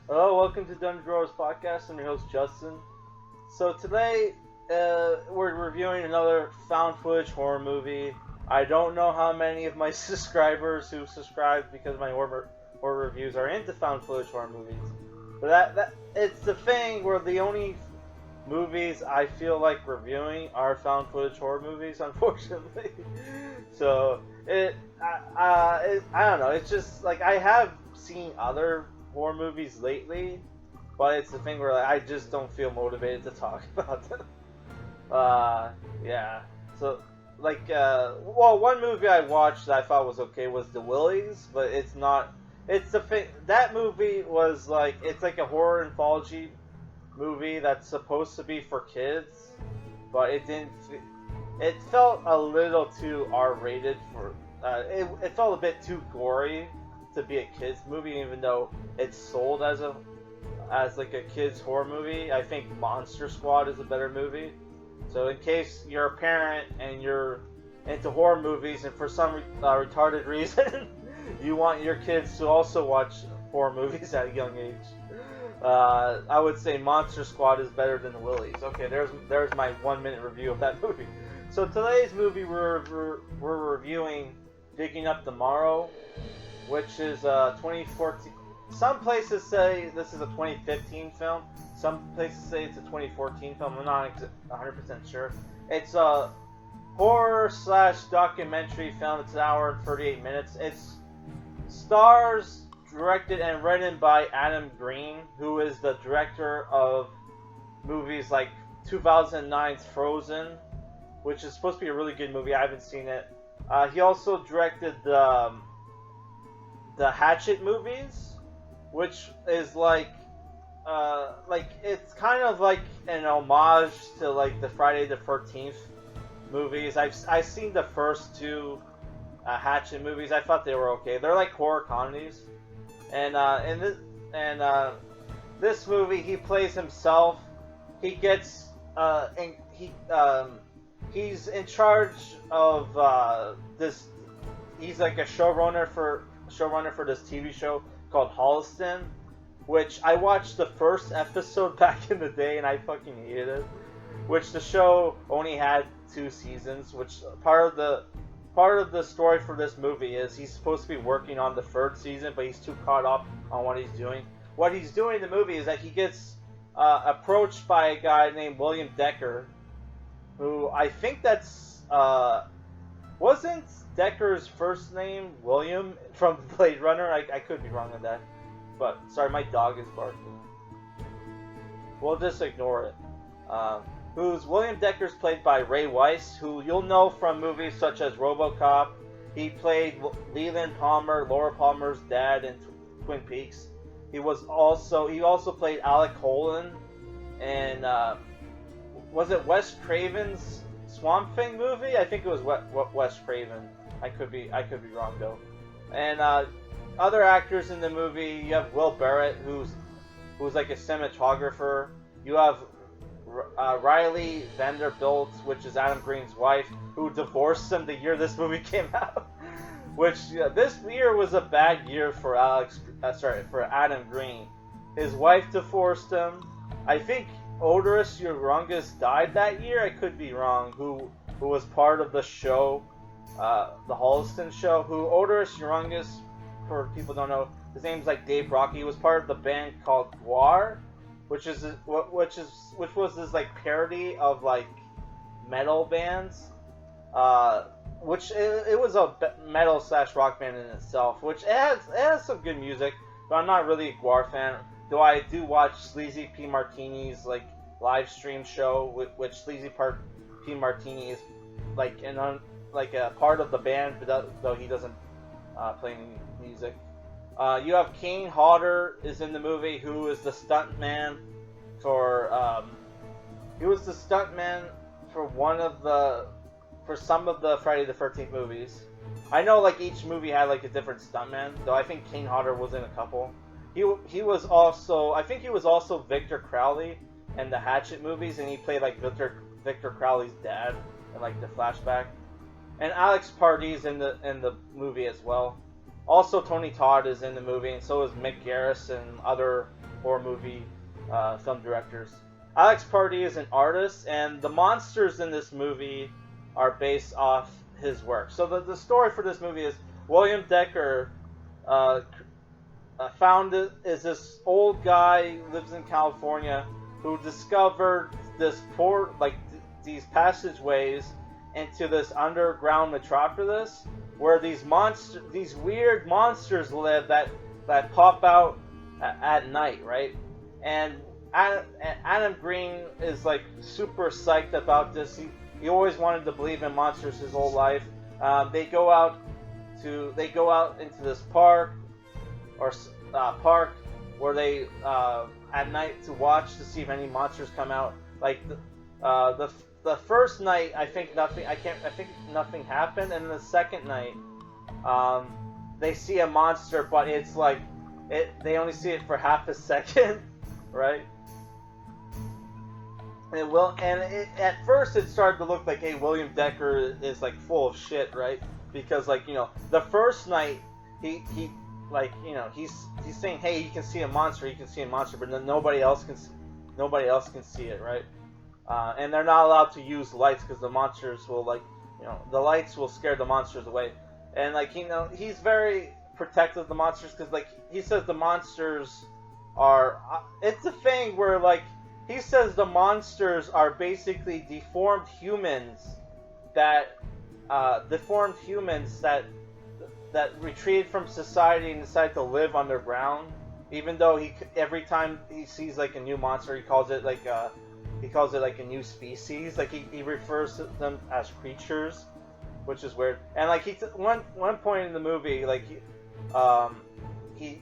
Hello, welcome to Dungeon Growers Podcast. I'm your host Justin. So today we're reviewing another found footage horror movie. I don't know how many of my subscribers who subscribe because of my horror reviews are into found footage horror movies. But that it's the thing where the only movies I feel like reviewing are found footage horror movies, unfortunately. So I don't know. It's just like I have seen other horror movies lately, but it's the thing where like, I just don't feel motivated to talk about them. Yeah. So well, one movie I watched that I thought was okay was The Willies, but it's not. It's the thing. That movie was like it's like a horror anthology movie that's supposed to be for kids, but it didn't. It felt a little too R-rated for. It felt a bit too gory to be a kids movie, even though it's sold as like a kids horror movie. I think Monster Squad is a better movie. So in case you're a parent and you're into horror movies and for some retarded reason you want your kids to also watch horror movies at a young age, I would say Monster Squad is better than The Willies. Okay, there's my 1 minute review of that movie. So today's movie we're reviewing Digging Up the Marrow, which is 2014. Some places say this is a 2015 film. Some places say it's a 2014 film. I'm not 100% sure. It's a horror / documentary film. It's an hour and 38 minutes. It's stars, directed, and written by Adam Green, who is the director of movies like 2009's Frozen, which is supposed to be a really good movie. I haven't seen it. He also directed the Hatchet movies, which is like it's kind of like an homage to like the Friday the 13th movies. I've seen the first two Hatchet movies. I thought they were okay. They're like horror comedies, and this movie he plays himself. He gets he's in charge of this. He's like a showrunner for this TV show called Holliston, which I watched the first episode back in the day and I fucking hated it. Which the show only had 2 seasons. Which part of the story for this movie is he's supposed to be working on the 3rd season, but he's too caught up on what he's doing. What he's doing in the movie is that he gets approached by a guy named William Decker, who I think that's wasn't Decker's first name William from Blade Runner? I could be wrong on that. But, sorry, my dog is barking. We'll just ignore it. Who's William Decker's played by Ray Weiss, who you'll know from movies such as RoboCop. He played Leland Palmer, Laura Palmer's dad in Twin Peaks. He also played Alec Holland and was it Wes Craven's Swamp Thing movie? I think it was Wes Craven. I could be wrong though. And other actors in the movie, you have Will Barrett, who's like a cinematographer. You have Riley Vanderbilt, which is Adam Green's wife, who divorced him the year this movie came out. Which this year was a bad year for Adam Green. His wife divorced him. I think Oderus Urungus died that year. I could be wrong. Who was part of the show, the Holliston show? Who Oderus Urungus, for people who don't know, his name's like Dave Rocky. He was part of the band called Guar, which was this like parody of like metal bands. Which it was a metal / rock band in itself. Which it has some good music, but I'm not really a Guar fan. Though I do watch Sleazy P. Martini's like live stream show, which Sleazy P. Martini is like a part of the band, but though he doesn't play any music. You have Kane Hodder is in the movie, who is the stuntman for for some of the Friday the 13th movies. I know like each movie had like a different stuntman, though I think Kane Hodder was in a couple. He was also Victor Crowley in the Hatchet movies, and he played like Victor Crowley's dad in like the flashback. And Alex Pardee's in the movie as well. Also, Tony Todd is in the movie, and so is Mick Garris and other horror movie film directors. Alex Pardee is an artist, and the monsters in this movie are based off his work. So the story for this movie is William Decker is this old guy who lives in California who discovered this these passageways into this underground metropolis where these weird monsters live that pop out at night, right? And Adam Green is like super psyched about this. He always wanted to believe in monsters his whole life. They go out into this park where they at night to watch to see if any monsters come out. Like the first night, I think nothing happened, and the second night, they see a monster, but it's like they only see it for half a second, right? At first it started to look like, hey, William Decker is like full of shit, right? Because like, you know, the first night he's saying, hey, you can see a monster, but then nobody else can see it, right? And they're not allowed to use lights because the monsters will the lights will scare the monsters away. And like, you know, he's very protective of the monsters because like he says the monsters are it's a thing where like he says the monsters are basically deformed humans that retreated from society and decided to live underground. Even though every time he sees like a new monster, he calls it like a new species. Like he refers to them as creatures, which is weird. And like one point in the movie, like he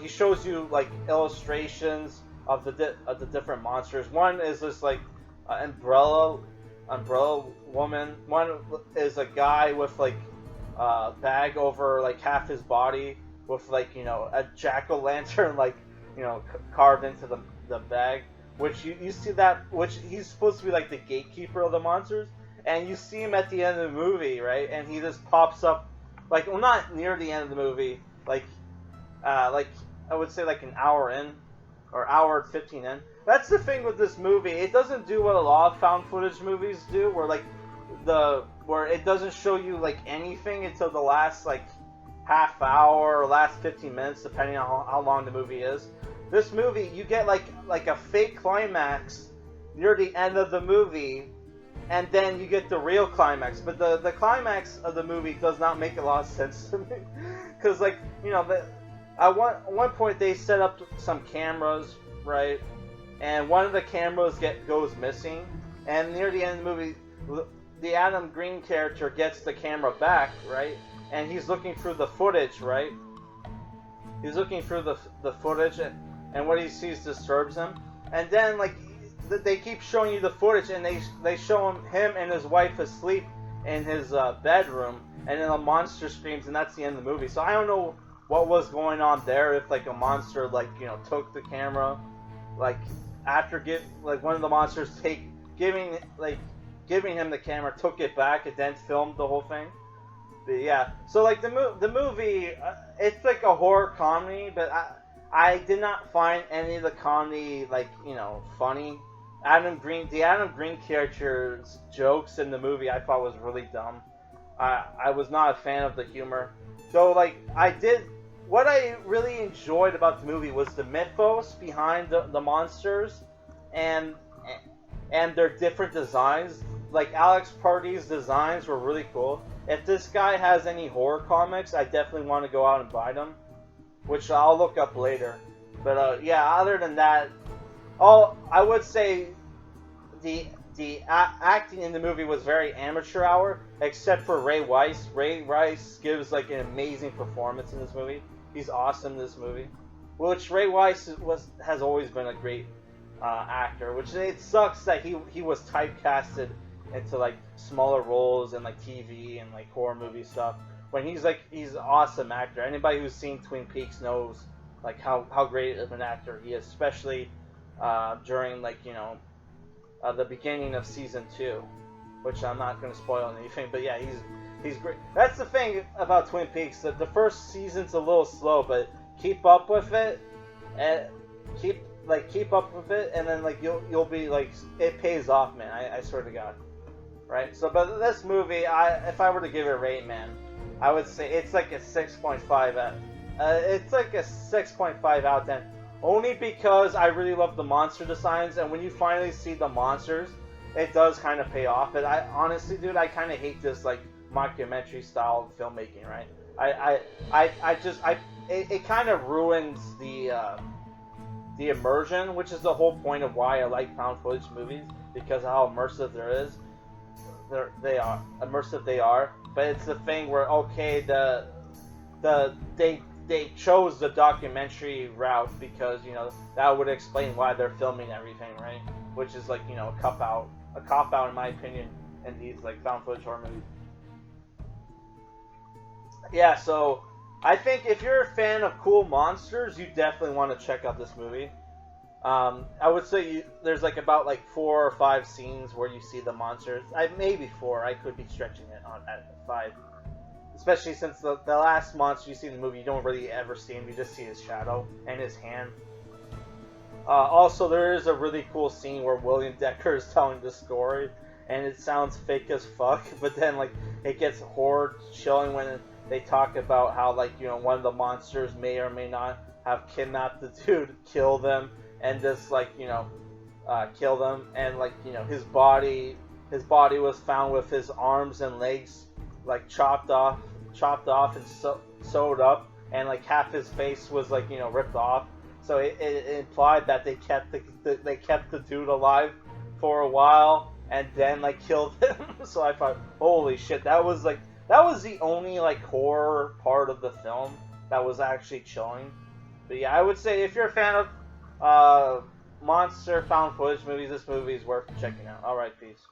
shows you like illustrations of the different monsters. One is this like umbrella woman. One is a guy with like a bag over like half his body with like, you know, a jack-o'-lantern like, you know, carved into the bag. Which you see that, which he's supposed to be like the gatekeeper of the monsters, and you see him at the end of the movie, right? And he just pops up, like, well, not near the end of the movie, like I would say like an hour in, or hour 15 in. That's the thing with this movie. It doesn't do what a lot of found footage movies do, where it doesn't show you like anything until the last like half hour or last 15 minutes, depending on how long the movie is. This movie, you get like a fake climax near the end of the movie, and then you get the real climax. But the climax of the movie does not make a lot of sense to me, because like, you know, at one point they set up some cameras, right? And one of the cameras goes missing, and near the end of the movie, the Adam Green character gets the camera back, right? And he's looking through the footage, right? He's looking through the footage, and what he sees disturbs him. And then, like, they keep showing you the footage, and they show him and his wife asleep in his bedroom, and then a monster screams, and that's the end of the movie. So I don't know what was going on there, if, like, a monster, like, you know, took the camera, like, after one of the monsters giving him the camera, took it back, and then filmed the whole thing. But yeah, so like the movie, it's like a horror comedy, but I did not find any of the comedy, like, you know, funny. The Adam Green character's jokes in the movie I thought was really dumb. I was not a fan of the humor. So like what I really enjoyed about the movie was the mythos behind the monsters and their different designs. Like Alex Pardee's designs were really cool. If this guy has any horror comics, I definitely want to go out and buy them, which I'll look up later. But yeah, other than that, I would say the acting in the movie was very amateur hour, except for Ray Wise. Ray Wise gives like an amazing performance in this movie. He's awesome in this movie. Which Ray Wise has always been a great actor. Which it sucks that he was typecasted into like smaller roles and like TV and like horror movie stuff. When he's an awesome actor. Anybody who's seen Twin Peaks knows like how great of an actor he is, especially during like, you know, the beginning of season 2, which I'm not going to spoil anything. But yeah, he's great. That's the thing about Twin Peaks. That the first season's a little slow, but keep up with it. And keep up with it, and then like you'll be like, it pays off, man. I swear to God. Right. So, but this movie, if I were to give it a rate, man, I would say it's like a 6.5 out. It's like a 6.5 out of 10. Only because I really love the monster designs, and when you finally see the monsters, it does kind of pay off. But I honestly, dude, I kind of hate this like mockumentary style filmmaking, right? It kind of ruins the immersion, which is the whole point of why I like found footage movies, because of how immersive they are immersive they are. But it's the thing where, okay, they chose the documentary route because, you know, that would explain why they're filming everything, right? Which is like, you know, a cop out in my opinion in these like found footage horror movies. Yeah, so I think if you're a fan of cool monsters, you definitely want to check out this movie. I would say there's like about like 4 or 5 scenes where you see the monsters. Maybe 4. I could be stretching it on at 5. Especially since the last monster you see in the movie, you don't really ever see him. You just see his shadow and his hand. Also, there is a really cool scene where William Decker is telling the story, and it sounds fake as fuck. But then like it gets horror chilling when they talk about how, like, you know, one of the monsters may or may not have kidnapped the dude, kill them, and just like, you know, kill them, and like, you know, his body was found with his arms and legs like chopped off and sewed up, and like half his face was like, you know, ripped off. So it implied that they kept the dude alive for a while and then like killed him. So I thought, holy shit, that was the only like horror part of the film that was actually chilling. But yeah, I would say if you're a fan of monster found footage movies, this movie is worth checking out. Alright, peace.